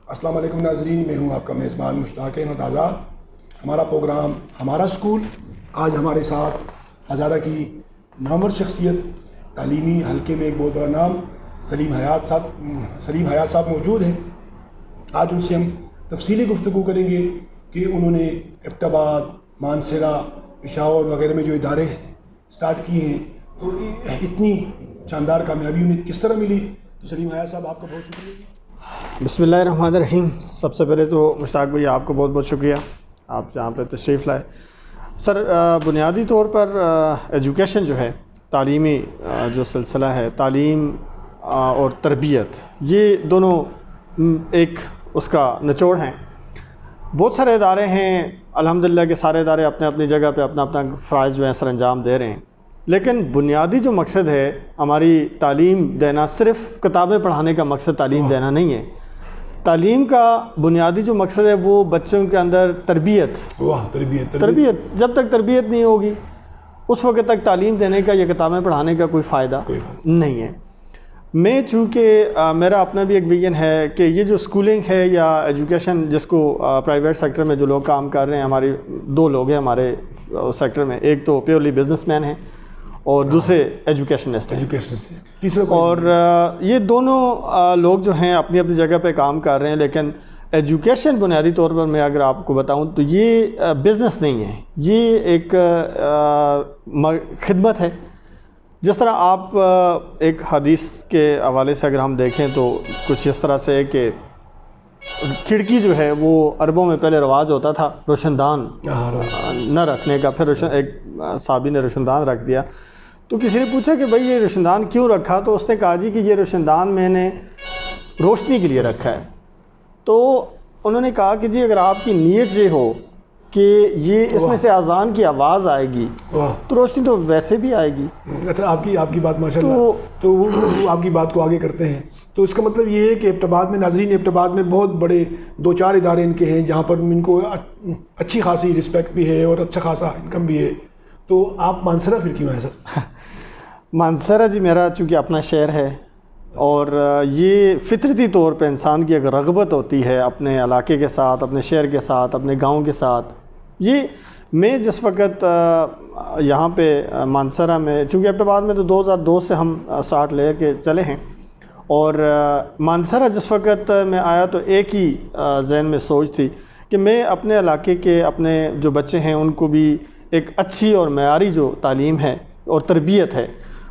السلام علیکم ناظرین، میں ہوں آپ کا میزبان مشتاق احمد آزاد۔ ہمارا پروگرام ہمارا اسکول، آج ہمارے ساتھ ہزارہ کی نامور شخصیت، تعلیمی حلقے میں ایک بہت بڑا نام سلیم حیات صاحب موجود ہیں۔ آج ان سے ہم تفصیلی گفتگو کریں گے کہ انہوں نے ایبٹ آباد، مانسہرہ، پشاور وغیرہ میں جو ادارے سٹارٹ کیے ہیں، تو اتنی شاندار کامیابی انہیں کس طرح ملی۔ تو سلیم حیات صاحب، آپ کا بہت شکریہ۔ بسم اللہ الرحمن الرحیم۔ سب سے پہلے تو مشتاق بھائی آپ کو بہت بہت شکریہ، آپ یہاں پہ تشریف لائے۔ سر، بنیادی طور پر ایجوکیشن جو ہے، تعلیمی جو سلسلہ ہے، تعلیم اور تربیت، یہ دونوں ایک اس کا نچوڑ ہیں۔ بہت سارے ادارے ہیں، الحمدللہ کہ سارے ادارے اپنے اپنی جگہ پہ اپنا اپنا فرائض جو ہے سر انجام دے رہے ہیں، لیکن بنیادی جو مقصد ہے ہماری تعلیم دینا، صرف کتابیں پڑھانے کا مقصد تعلیم دینا نہیں ہے۔ تعلیم کا بنیادی جو مقصد ہے وہ بچوں کے اندر تربیت۔ جب تک تربیت نہیں ہوگی اس وقت تک تعلیم دینے کا یا کتابیں پڑھانے کا کوئی فائدہ نہیں ہے۔ میں چونکہ میرا اپنا بھی ایک ویژن ہے کہ یہ جو اسکولنگ ہے یا ایجوکیشن، جس کو پرائیویٹ سیکٹر میں جو لوگ کام کر رہے ہیں، ہماری دو لوگ ہیں ہمارے سیکٹر میں، ایک تو پیورلی بزنس مین ہیں اور دوسرے ایجوکیشنسٹ ہیں، اور یہ دونوں لوگ جو ہیں اپنی اپنی جگہ پہ کام کر رہے ہیں، لیکن ایجوکیشن بنیادی طور پر میں اگر آپ کو بتاؤں تو یہ بزنس نہیں ہے، یہ ایک خدمت ہے۔ جس طرح آپ ایک حدیث کے حوالے سے اگر ہم دیکھیں تو کچھ اس طرح سے ہے کہ کھڑکی جو ہے وہ عربوں میں پہلے رواج ہوتا تھا روشن دان نہ رکھنے کا، پھر ایک صحابی نے روشن دان رکھ دیا، تو کسی نے پوچھا کہ بھئی یہ روشن دان کیوں رکھا؟ تو اس نے کہا جی کہ یہ روشن دان میں نے روشنی کے لیے رکھا ہے۔ تو انہوں نے کہا کہ جی اگر آپ کی نیت یہ ہو کہ یہ اس میں سے اذان کی آواز آئے گی تو روشنی تو ویسے بھی آئے گی۔ اچھا، آپ کی بات ماشاءاللہ، تو وہ آپ کی بات کو آگے کرتے ہیں۔ تو اس کا مطلب یہ ہے کہ ایبٹ آباد میں، ناظرین، ایبٹ آباد میں بہت بڑے 2-4 ادارے ان کے ہیں جہاں پر ان کو اچھی خاصی رسپیکٹ بھی ہے اور اچھا خاصا انکم بھی ہے۔ تو آپ مانسہرہ پھر کیوں ہیں سر؟ مانسہرہ جی میرا چونکہ اپنا شہر ہے، اور یہ فطرتی طور پہ انسان کی ایک رغبت ہوتی ہے اپنے علاقے کے ساتھ، اپنے شہر کے ساتھ، اپنے گاؤں کے ساتھ۔ یہ میں جس وقت یہاں پہ مانسہرہ میں، چونکہ ایبٹ آباد میں تو 2002 سے ہم سٹارٹ لے کے چلے ہیں، اور مانسہرہ جس وقت میں آیا تو ایک ہی ذہن میں سوچ تھی کہ میں اپنے علاقے کے اپنے جو بچے ہیں ان کو بھی ایک اچھی اور معیاری جو تعلیم ہے اور تربیت ہے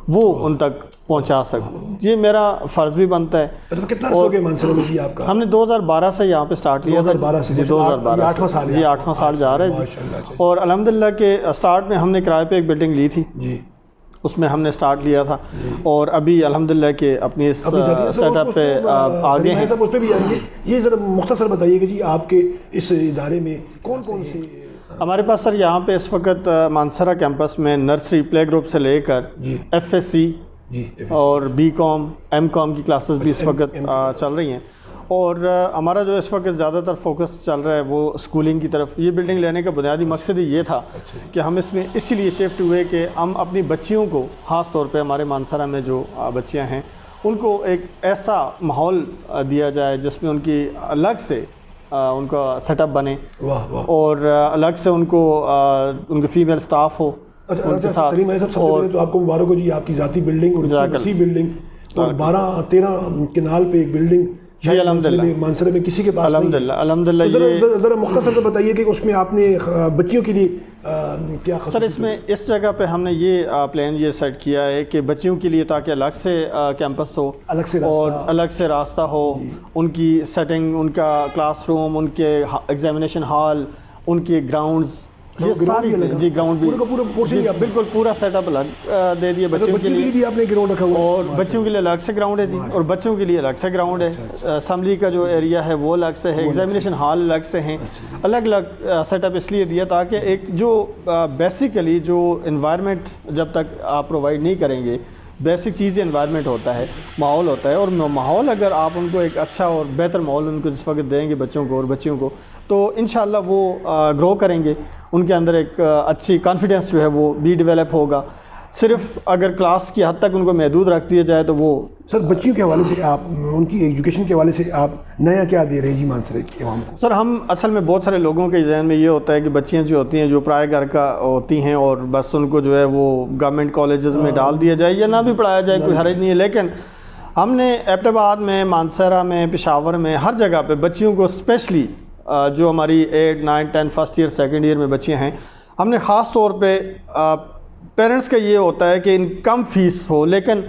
وہ ان تک پہنچا سکوں، یہ میرا فرض بھی بنتا ہے۔ کتنا عرصہ ہو گیا مانسہرہ میں جی آپ کا؟ ہم نے 2012 سے یہاں پہ سٹارٹ لیا تھا جی، 2012 جی 8واں سال جا رہا ہے جی، اور الحمدللہ کہ سٹارٹ میں ہم نے کرائے پہ ایک بلڈنگ لی تھی جی، اس میں ہم نے سٹارٹ لیا تھا، اور ابھی الحمدللہ کہ اپنی اس سیٹ اپ پہ آگے ہیں۔ اس پہ بھی آئیں گے، یہ ذرا مختصر بتائیے کہ جی آپ کے اس ادارے میں کون کون سے؟ ہمارے پاس سر یہاں پہ اس وقت مانسہرہ کیمپس میں نرسری پلے گروپ سے لے کر FSC اور B.Com M.Com کی کلاسز بھی اس وقت چل رہی ہیں، اور ہمارا جو اس وقت زیادہ تر فوکس چل رہا ہے وہ اسکولنگ کی طرف۔ یہ بلڈنگ لینے کا بنیادی مقصد ہی یہ تھا کہ ہم اس میں اسی لیے شفٹ ہوئے کہ ہم اپنی بچیوں کو، خاص طور پہ ہمارے مانسہرہ میں جو بچیاں ہیں ان کو ایک ایسا ماحول دیا جائے جس میں ان کی الگ سے ان کا سیٹ اپ بنے، اور الگ سے ان کو ان کے فیمیل سٹاف ہو ان کے ساتھ۔ اور تو آپ کو مبارک ہو جی، آپ کی ذاتی بلڈنگ اور اسی بلڈنگ، اور 12-13 کنال پہ ایک بلڈنگ جی الحمدللہ مانسہرہ میں کسی کے پاس الحمدللہ۔ ذرا مختصر سے بتائیے کہ اس میں آپ نے بچیوں کے لیے کیا؟ سر اس میں اس جگہ پہ ہم نے یہ پلان یہ سیٹ کیا ہے کہ بچیوں کے لیے تاکہ الگ سے کیمپس ہو اور الگ سے راستہ ہو، ان کی سیٹنگ، ان کا کلاس روم، ان کے ایگزامینیشن ہال، ان کے گراؤنڈز، یہ ساری جی گراؤنڈ بھی بالکل پورا سیٹ اپ الگ دے دیا بچوں کے لیے، آپ نے گراؤنڈ رکھا ہوا، اور بچوں کے لیے الگ سے گراؤنڈ ہے جی، اور بچوں کے لیے الگ سے گراؤنڈ ہے، اسمبلی کا جو ایریا ہے وہ الگ سے ہے، ایگزامینیشن ہال الگ سے ہیں، الگ الگ سیٹ اپ اس لیے دیا تاکہ ایک جو بیسیکلی جو انوائرمنٹ جب تک آپ پرووائڈ نہیں کریں گے، بیسک چیز انوائرمنٹ ہوتا ہے، ماحول ہوتا ہے، اور ماحول اگر آپ ان کو ایک اچھا اور بہتر ماحول ان کو جس وقت دیں گے بچوں کو اور بچیوں کو، تو انشاءاللہ وہ گرو کریں گے، ان کے اندر ایک اچھی کانفیڈنس جو ہے وہ بھی ڈیولپ ہوگا۔ صرف اگر کلاس کی حد تک ان کو محدود رکھ دیا جائے تو وہ سر بچیوں کے حوالے سے آپ ان کی ایجوکیشن کے حوالے سے آپ نیا کیا دے رہے ہیں جی مانسرے کے عوام کو؟ سر ہم اصل میں بہت سارے لوگوں کے ذہن میں یہ ہوتا ہے کہ بچیاں جو ہوتی ہیں جو پرائے گھر کا ہوتی ہیں اور بس ان کو جو ہے وہ گورنمنٹ کالجز میں ڈال دیا جائے یا نہ بھی پڑھایا جائے کوئی حرج نہیں ہے، لیکن ہم نے ایبٹ آباد میں، مانسہرہ میں، پشاور میں، ہر جگہ پہ بچیوں کو اسپیشلی جو ہماری 8, 9, 10 فرسٹ ایئر سیکنڈ ایئر میں بچیاں ہیں، ہم نے خاص طور پہ پیرنٹس کا یہ ہوتا ہے کہ ان کم فیس ہو لیکن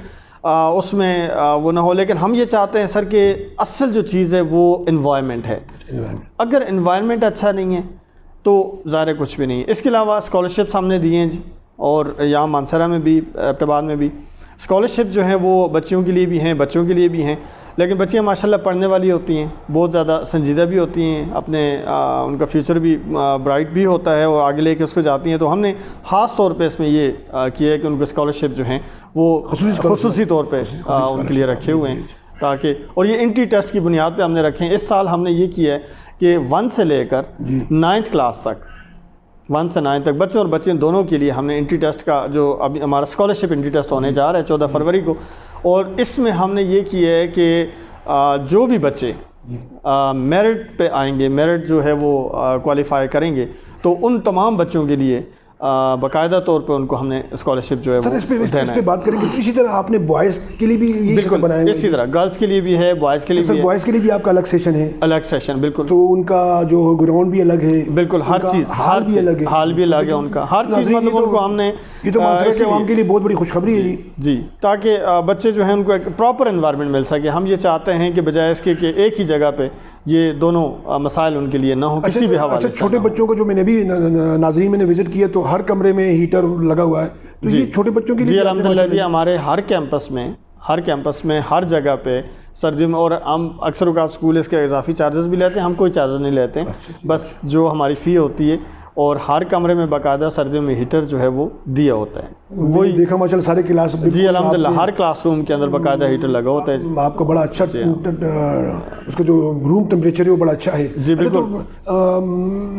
اس میں وہ نہ ہو، لیکن ہم یہ چاہتے ہیں سر کہ اصل جو چیز ہے وہ انوائرمنٹ ہے. اگر انوائرمنٹ اچھا نہیں ہے تو ظاہر کچھ بھی نہیں ہے. اس کے علاوہ اسکالرشپس ہم نے دیے ہیں جی، اور یہاں مانسہرہ میں بھی، ایبٹ آباد میں بھی اسکالرشپ جو ہیں وہ بچیوں کے لیے بھی ہیں، بچوں کے لیے بھی ہیں، لیکن بچیاں ماشاءاللہ پڑھنے والی ہوتی ہیں، بہت زیادہ سنجیدہ بھی ہوتی ہیں، اپنے ان کا فیوچر بھی برائٹ بھی ہوتا ہے اور آگے لے کے اس کو جاتی ہیں. تو ہم نے خاص طور پہ اس میں یہ کیا ہے کہ ان کو اسکالرشپ جو ہیں وہ خصوصی طور پہ ان کے لیے رکھے ہوئے ہیں تاکہ، اور یہ انٹری ٹیسٹ کی بنیاد پہ ہم نے رکھے ہیں. اس سال ہم نے یہ کیا ہے کہ 1 سے لے کر 9th کلاس تک، 1 سے 9 تک بچوں اور بچیوں دونوں کے لیے ہم نے انٹری ٹیسٹ کا جو ابھی ہمارا اسکالرشپ انٹری ٹیسٹ ہونے جا رہا ہے 14 فروری کو، اور اس میں ہم نے یہ کیا ہے کہ جو بھی بچے میرٹ پہ آئیں گے، میرٹ جو ہے وہ کوالیفائی کریں گے، تو ان تمام بچوں کے لیے باقاعدہ طور پہ ان کو ہم نے اسکالرشپ جو ہے وہ دینا ہے. بات کریں گے تو اسی طرح آپ نے بوائز کے لیے بھی بالکل اسی طرح گرلس کے لیے بھی ہے، بوائز کے لیے بھی ہے. بوائز کے لیے بھی آپ کا الگ سیشن ہے؟ الگ سیشن بالکل. تو ان کا جو گراؤنڈ بھی الگ ہے؟ بالکل، ہر چیز، ہال بھی الگ ہے، ہال بھی الگ ہے ان کا، ہر چیز مطلب ان کو ہم نے، یہ تو مانسہرہ کے عوام کے لیے بہت بڑی خوشخبری ہے جی، تاکہ بچے جو ہیں ان کو ایک پراپر انوائرمنٹ مل سکے. ہم یہ چاہتے ہیں کہ بجائے اس کے کہ ایک ہی جگہ پہ یہ دونوں مسائل ان کے لیے نہ ہوں کسی بھی حوالے سے. چھوٹے بچوں کو جو میں نے بھی ناظرین میں نے وزٹ کیا تو ہر کمرے میں ہیٹر لگا ہوا ہے، تو یہ چھوٹے بچوں کے لیے جی الحمدللہ جی ہمارے ہر کیمپس میں ہر جگہ پہ سردیوں میں، اور ہم اکثر اوقات اسکول اس کے اضافی چارجز بھی لیتے ہیں، ہم کوئی چارجز نہیں لیتے ہیں، بس جو ہماری فی ہوتی ہے، اور ہر کمرے میں باقاعدہ سردیوں میں ہیٹر جو ہے وہ دیا ہوتا ہے. وہی دیکھا ماشاءاللہ سارے کلاس جی الحمدللہ ہر کلاس روم کے اندر باقاعدہ ہیٹر لگا ہوتا ہے. آپ کا بڑا اچھا اس کا جو روم ٹیمپریچر ہے وہ بڑا اچھا ہے جی بالکل.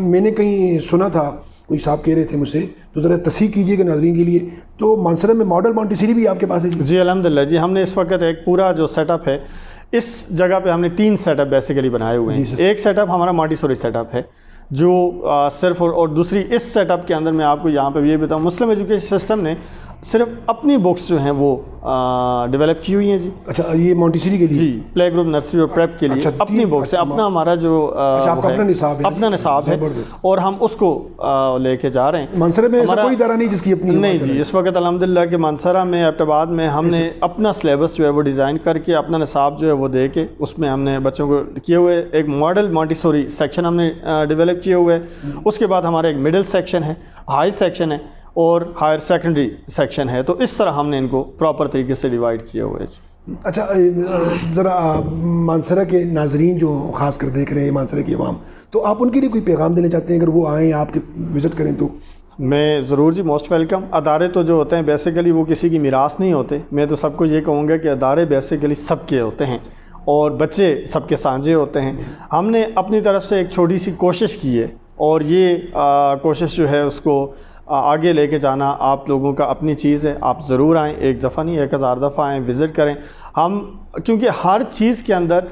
میں نے کہیں سنا تھا، کوئی صاحب کہہ رہے تھے مجھ سے، تو ذرا تصحیح کیجیے گا ناظرین کے لیے، تو مانسہرہ میں ماڈل مونٹیسری بھی آپ کے پاس ہے جی الحمدللہ جی ہم نے اس وقت ایک پورا جو سیٹ اپ ہے، اس جگہ پہ ہم نے 3 سیٹ اپ بیسیکلی بنائے ہوئے ہیں. ایک سیٹ اپ ہمارا مونٹیسوری سیٹ اپ ہے جو صرف، اور دوسری اس سیٹ اپ کے اندر میں آپ کو یہاں پہ یہ بتاؤں، مسلم ایجوکیشن سسٹم نے صرف اپنی بکس جو ہیں وہ ڈیولپ کی ہوئی ہیں جی. اچھا یہ مونٹیسری کے لیے؟ جی پلے گروپ، نرسری اور پریپ کے لیے اپنی بکس ہے، اپنا ہمارا جو اپنا نصاب ہے، اور ہم اس کو لے کے جا رہے ہیں. مانسہرہ میں ایسا کوئی ادارہ نہیں جس کی اپنی؟ نہیں جی، اس وقت الحمدللہ کہ مانسہرہ میں، ایبٹ آباد میں ہم نے اپنا سلیبس جو ہے وہ ڈیزائن کر کے، اپنا نصاب جو ہے وہ دے کے، اس میں ہم نے بچوں کو کیے ہوئے ایک ماڈل مونٹیسوری سیکشن ہم نے ڈیولپ کیے ہوئے. اس کے بعد ہمارا ایک مڈل سیکشن ہے، ہائی سیکشن ہے، اور ہائر سیکنڈری سیکشن ہے. تو اس طرح ہم نے ان کو پراپر طریقے سے ڈیوائڈ کیا ہوا ہے. اچھا ذرا مانسہرہ کے ناظرین جو خاص کر دیکھ رہے ہیں، مانسہرہ کی عوام، تو آپ ان کے لیے کوئی پیغام دینا چاہتے ہیں اگر وہ آئیں آپ کے وزٹ کریں تو؟ میں ضرور جی، موسٹ ویلکم. ادارے تو جو ہوتے ہیں بیسیکلی وہ کسی کی میراث نہیں ہوتے. میں تو سب کو یہ کہوں گا کہ ادارے بیسیکلی سب کے ہوتے ہیں اور بچے سب کے سانجے ہوتے ہیں. ہم نے اپنی طرف سے ایک چھوٹی سی کوشش کی ہے، اور یہ کوشش جو ہے اس کو آگے لے کے جانا آپ لوگوں کا اپنی چیز ہے. آپ ضرور آئیں، ایک دفعہ نہیں 1000 دفعہ آئیں، وزٹ کریں. ہم کیونکہ ہر چیز کے اندر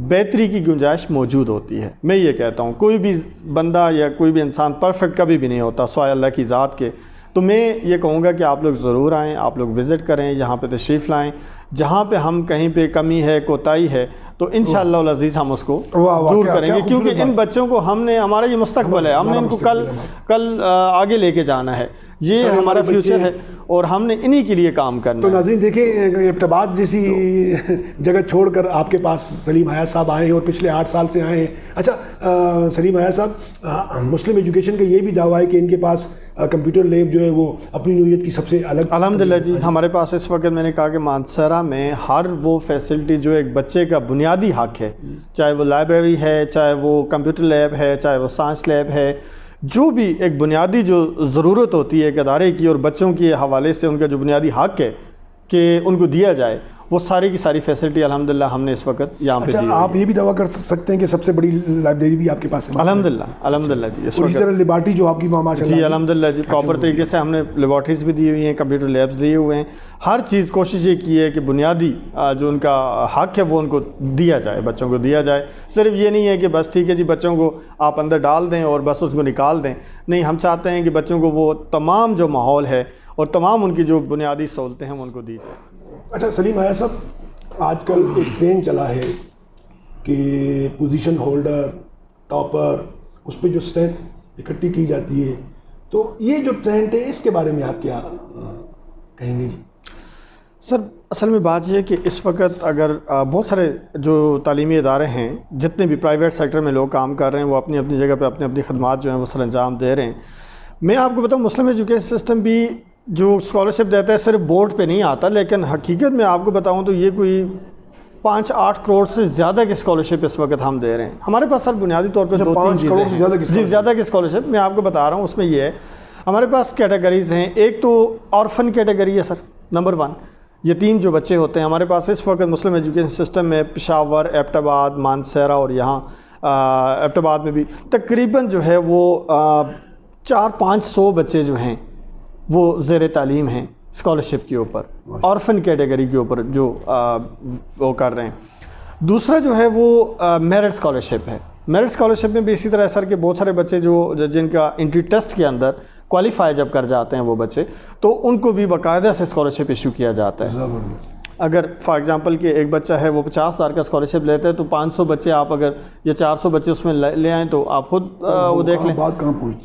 بہتری کی گنجائش موجود ہوتی ہے. میں یہ کہتا ہوں کوئی بھی بندہ یا کوئی بھی انسان پرفیکٹ کبھی بھی نہیں ہوتا سوائے اللہ کی ذات کے. تو میں یہ کہوں گا کہ آپ لوگ ضرور آئیں، آپ لوگ وزٹ کریں، یہاں پہ تشریف لائیں. جہاں پہ ہم کہیں پہ کمی ہے، کوتاہی ہے، تو انشاءاللہ العزیز ہم اس کو دور کریں گے، کیونکہ ان بچوں کو ہم نے، ہمارا یہ مستقبل ہے، ہم نے ان کو کل آگے لے کے جانا ہے. یہ ہمارا فیوچر ہے اور ہم نے انہی کے لیے کام کرنا ہے. تو ناظرین دیکھیں، ایبٹ آباد جیسی جگہ چھوڑ کر آپ کے پاس سلیم حیات صاحب آئے ہیں اور پچھلے 8 سال سے آئے ہیں. اچھا سلیم حیات صاحب، مسلم ایجوکیشن کا یہ بھی دعویٰ ہے کہ ان کے پاس کمپیوٹر لیب جو ہے وہ اپنی نوعیت کی سب سے الگ. الحمدللہ جی ہمارے پاس اس وقت، میں نے کہا کہ مانسہرہ میں ہر وہ فیسلٹی جو ایک بچے کا بنیادی حق ہے، چاہے وہ لائبریری ہے، چاہے وہ کمپیوٹر لیب ہے، چاہے وہ سائنس لیب ہے، جو بھی ایک بنیادی جو ضرورت ہوتی ہے ایک ادارے کی اور بچوں کے حوالے سے ان کا جو بنیادی حق ہے کہ ان کو دیا جائے، وہ ساری کی ساری فیسلٹی الحمدللہ ہم نے اس وقت یہاں پہ دی ہوئی ہے۔ آپ یہ بھی دعویٰ کر سکتے ہیں کہ سب سے بڑی لائبریری بھی آپ کے پاس ہے؟ الحمدللہ جی، اس اور اسی وقت طرح لیبارٹری جو آپ کی ماشاء جی الحمدللہ جی پراپر طریقے سے ہم نے لیبارٹریز بھی دی ہوئی ہیں، کمپیوٹر لیبس دیے ہوئے ہیں، ہر چیز کوشش یہ کی ہے کہ بنیادی جو ان کا حق ہے وہ ان کو دیا جائے، بچوں کو دیا جائے۔ صرف یہ نہیں ہے کہ بس ٹھیک ہے جی بچوں کو آپ اندر ڈال دیں اور بس اس کو نکال دیں، نہیں، ہم چاہتے ہیں کہ بچوں کو وہ تمام جو ماحول ہے اور تمام ان کی جو بنیادی سہولتیں ہیں ان کو دی جائے۔ اچھا سلیم حیات صاحب، آج کل ایک ٹرینڈ چلا ہے کہ پوزیشن ہولڈر، ٹاپر، اس پہ جو اسٹرینتھ اکٹھی کی جاتی ہے، تو یہ جو ٹرینڈ ہے اس کے بارے میں آپ کیا کہیں گے جی؟ سر اصل میں بات یہ ہے کہ اس وقت اگر بہت سارے جو تعلیمی ادارے ہیں، جتنے بھی پرائیویٹ سیکٹر میں لوگ کام کر رہے ہیں، وہ اپنی اپنی جگہ پہ اپنی خدمات جو ہیں وہ سر انجام دے رہے ہیں۔ میں آپ کو بتاؤں مسلم ایجوکیشن سسٹم بھی جو اسکالرشپ دیتا ہے صرف بورڈ پہ نہیں آتا، لیکن حقیقت میں آپ کو بتاؤں تو یہ کوئی 5-8 کروڑ سے زیادہ کی اسکالرشپ اس وقت ہم دے رہے ہیں۔ ہمارے پاس سر بنیادی طور پہ 2-3 چیزیں ہیں جی، زیادہ کی اسکالرشپ میں آپ کو بتا رہا ہوں۔ اس میں یہ ہے ہمارے پاس کیٹیگریز ہیں، ایک تو آرفن کیٹیگری ہے سر، نمبر 1 یتیم جو بچے ہوتے ہیں ہمارے پاس اس وقت مسلم ایجوکیشن سسٹم میں پشاور، ایبٹ آباد، مانسہرہ اور یہاں ایبٹ آباد میں بھی تقریباً جو ہے وہ 400-500 بچے جو ہیں وہ زیر تعلیم ہیں اسکالرشپ کے اوپر، آرفن کیٹیگری کے اوپر جو وہ کر رہے ہیں۔ دوسرا جو ہے وہ میرٹ اسکالرشپ ہے۔ میرٹ اسکالرشپ میں بھی اسی طرح سر کے بہت سارے بچے جو جن کا انٹری ٹیسٹ کے اندر کوالیفائی جب کر جاتے ہیں وہ بچے، تو ان کو بھی باقاعدہ سے اسکالرشپ ایشو کیا جاتا ہے۔ اگر فار ایگزامپل کہ ایک بچہ ہے وہ 50,000 کا اسکالرشپ لیتا ہے، تو 500 بچے آپ اگر یا 400 بچے اس میں لے آئیں تو آپ خود وہ دیکھ لیں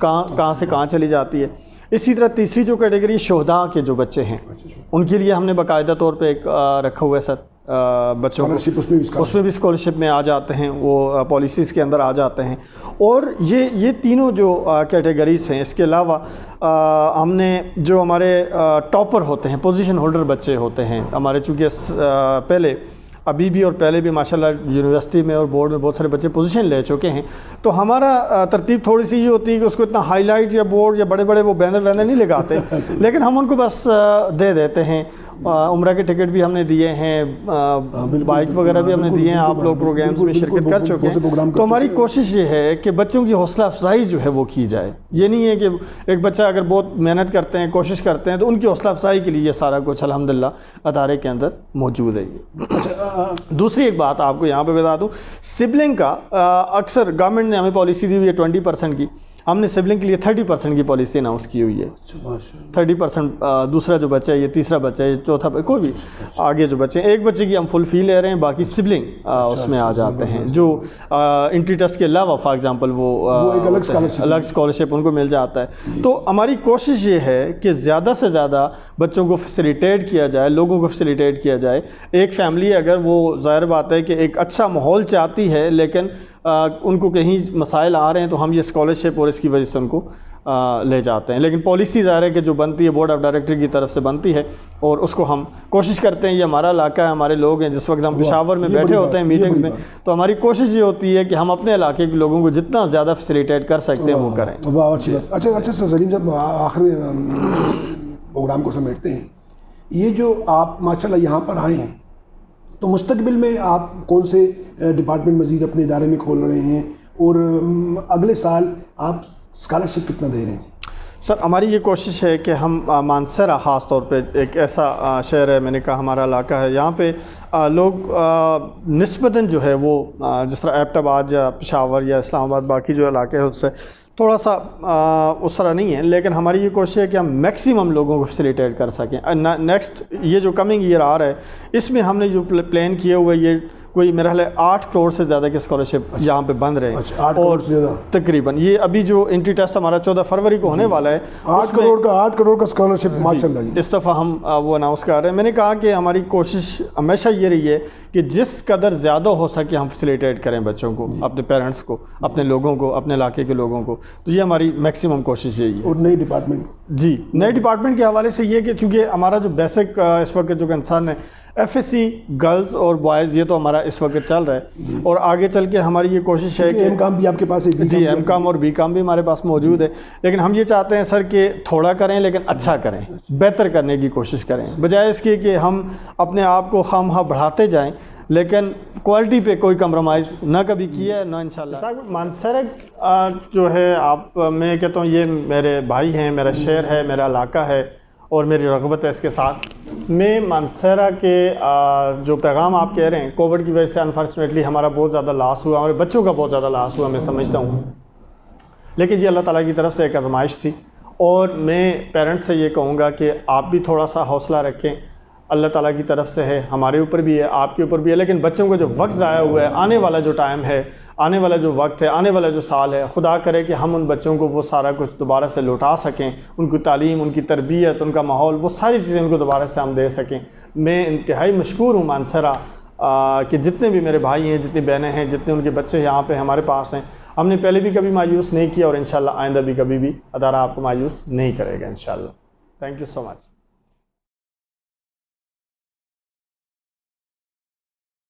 کہاں سے کہاں چلی جاتی ہے۔ اسی طرح تیسری جو کیٹیگری شہداء کے جو بچے ہیں ان کے لیے ہم نے باقاعدہ طور پہ ایک رکھا ہوا ہے سر بچوں کو، اس میں بھی اسکالرشپ میں آ جاتے ہیں، وہ پالیسیز کے اندر آ جاتے ہیں۔ اور یہ تینوں جو کیٹیگریز ہیں، اس کے علاوہ ہم نے جو ہمارے ٹاپر ہوتے ہیں، پوزیشن ہولڈر بچے ہوتے ہیں ہمارے، چونکہ پہلے ابھی بھی اور پہلے بھی ماشاءاللہ یونیورسٹی میں اور بورڈ میں بہت سارے بچے پوزیشن لے چکے ہیں، تو ہمارا ترتیب تھوڑی سی یہ ہوتی ہے کہ اس کو اتنا ہائی لائٹ یا بورڈ یا بڑے بڑے وہ بینر نہیں لگاتے، لیکن ہم ان کو بس دے دیتے ہیں۔ عمرہ کے ٹکٹ بھی ہم نے دیے ہیں، بائک وغیرہ بھی ہم نے دیے ہیں، آپ لوگ پروگرامز میں شرکت کر چکے ہیں۔ تو ہماری کوشش یہ ہے کہ بچوں کی حوصلہ افزائی جو ہے وہ کی جائے۔ یہ نہیں ہے کہ ایک بچہ اگر بہت محنت کرتے ہیں، کوشش کرتے ہیں، تو ان کی حوصلہ افزائی کے لیے یہ سارا کچھ الحمدللہ ادارے کے اندر موجود ہے۔ دوسری ایک بات آپ کو یہاں پہ بتا دوں، سبلنگ کا اکثر گورنمنٹ نے ہمیں پالیسی دی ہوئی ہے 20% کی، ہم نے سبلنگ کے لیے 30% کی پالیسی اناؤنس کی ہوئی ہے۔ 30% دوسرا جو بچہ ہے، یہ تیسرا بچہ ہے، یہ چوتھا، کوئی بھی آگے جو بچے ہیں، ایک بچے کی ہم فل فی لے رہے ہیں، باقی سبلنگ اس میں آ جاتے ہیں، جو انٹری ٹیسٹ کے علاوہ فار ایگزامپل وہ الگ اسکالرشپ ان کو مل جاتا ہے۔ تو ہماری کوشش یہ ہے کہ زیادہ سے زیادہ بچوں کو فیسیلیٹیٹ کیا جائے، لوگوں کو فیسیلیٹیٹ کیا جائے۔ ایک فیملی اگر وہ ظاہر بات ہے کہ ایک اچھا ماحول چاہتی ہے، لیکن ان کو کہیں مسائل آ رہے ہیں، تو ہم یہ اسکالرشپ اور اس کی وجہ سے ان کو لے جاتے ہیں۔ لیکن پالیسی ظاہر ہے کہ جو بنتی ہے بورڈ آف ڈائریکٹر کی طرف سے بنتی ہے، اور اس کو ہم کوشش کرتے ہیں، یہ ہمارا علاقہ ہے، ہمارے لوگ ہیں، جس وقت ہم پشاور میں بیٹھے ہوتے ہیں میٹنگز میں، تو ہماری کوشش یہ ہوتی ہے کہ ہم اپنے علاقے کے لوگوں کو جتنا زیادہ فیسیلیٹیٹ کر سکتے ہیں وہ کریں۔ اچھا سلیم صاحب، آخر پروگرام کو سمیٹتے ہیں، یہ جو آپ ماشاءاللہ یہاں پر آئے ہیں، تو مستقبل میں آپ کون سے ڈپارٹمنٹ مزید اپنے ادارے میں کھول رہے ہیں، اور اگلے سال آپ اسکالرشپ کتنا دے رہے ہیں؟ سر ہماری یہ کوشش ہے کہ ہم مانسہرہ خاص طور پہ ایک ایسا شہر ہے، میں نے کہا ہمارا علاقہ ہے، یہاں پہ لوگ نسبتاً جو ہے وہ جس طرح ایبٹ آباد یا پشاور یا اسلام آباد باقی جو علاقے ہیں اس سے تھوڑا سا اس طرح نہیں ہے، لیکن ہماری یہ کوشش ہے کہ ہم میکسیمم لوگوں کو فیسیلیٹیٹ کر سکیں۔ نیکسٹ یہ جو کمنگ ایئر آ رہا ہے، اس میں ہم نے جو پلان کیے ہوئے، یہ کوئی میرا خیال ہے 8 کروڑ سے زیادہ کے اسکالرشپ یہاں پہ بند رہے ہیں، اور تقریباً یہ ابھی جو انٹری ٹیسٹ ہمارا 14 فروری کو ہونے والا ہے، 8 کروڑ کا اسکالرشپ ماشاءاللہ اس دفعہ ہم وہ اناؤنس کر رہے ہیں۔ میں نے کہا کہ ہماری کوشش ہمیشہ یہ رہی ہے کہ جس قدر زیادہ ہو سکے ہم فیسیلیٹیٹ کریں بچوں کو، اپنے پیرنٹس کو، اپنے لوگوں کو، اپنے علاقے کے لوگوں کو، تو یہ ہماری میکسیمم کوشش یہی ہے۔ اور نئی ڈپارٹمنٹ جی، نئے ڈپارٹمنٹ کے حوالے سے یہ کہ چونکہ ہمارا جو بیسک اس وقت جو کنسرن ہے FSC گرلز اور بوائز یہ تو ہمارا اس وقت چل رہا ہے، اور آگے چل کے ہماری یہ کوشش ہے کہ M.Com بھی آپ کے پاس ہے؟ جی M.Com اور B.Com بھی ہمارے پاس موجود ہے، لیکن ہم یہ چاہتے ہیں سر کہ تھوڑا کریں لیکن اچھا کریں، بہتر کرنے کی کوشش کریں، بجائے اس کی کہ ہم اپنے آپ کو خواہ بڑھاتے جائیں لیکن کوالٹی پہ کوئی کمپرومائز نہ کبھی کیا ہے نہ انشاءاللہ۔ مانسہرہ جو ہے آپ، میں کہتا ہوں یہ میرے بھائی ہیں، میرا شہر ہے، میرا علاقہ ہے اور میری رغبت ہے اس کے ساتھ۔ میں مانسہرہ کے جو پیغام آپ کہہ رہے ہیں، کووڈ کی وجہ سے انفارچونیٹلی ہمارا بہت زیادہ لاس ہوا، ہمارے بچوں کا بہت زیادہ لاس ہوا، میں سمجھتا ہوں، لیکن یہ اللہ تعالیٰ کی طرف سے ایک آزمائش تھی، اور میں پیرنٹس سے یہ کہوں گا کہ آپ بھی تھوڑا سا حوصلہ رکھیں، اللہ تعالیٰ کی طرف سے ہے، ہمارے اوپر بھی ہے، آپ کے اوپر بھی ہے، لیکن بچوں کا جو وقت ضائع ہوا ہے، آنے والا جو ٹائم ہے، آنے والا جو وقت ہے، آنے والا جو سال ہے، خدا کرے کہ ہم ان بچوں کو وہ سارا کچھ دوبارہ سے لوٹا سکیں، ان کی تعلیم، ان کی تربیت، ان کا ماحول، وہ ساری چیزیں ان کو دوبارہ سے ہم دے سکیں۔ میں انتہائی مشکور ہوں مانسہرہ کہ جتنے بھی میرے بھائی ہیں، جتنی بہنیں ہیں، جتنے ان کے بچے یہاں پہ ہمارے پاس ہیں، ہم نے پہلے بھی کبھی مایوس نہیں کیا اور انشاءاللہ آئندہ بھی کبھی بھی ادارہ آپ کو مایوس نہیں کرے گا انشاءاللہ۔ Thank you so much.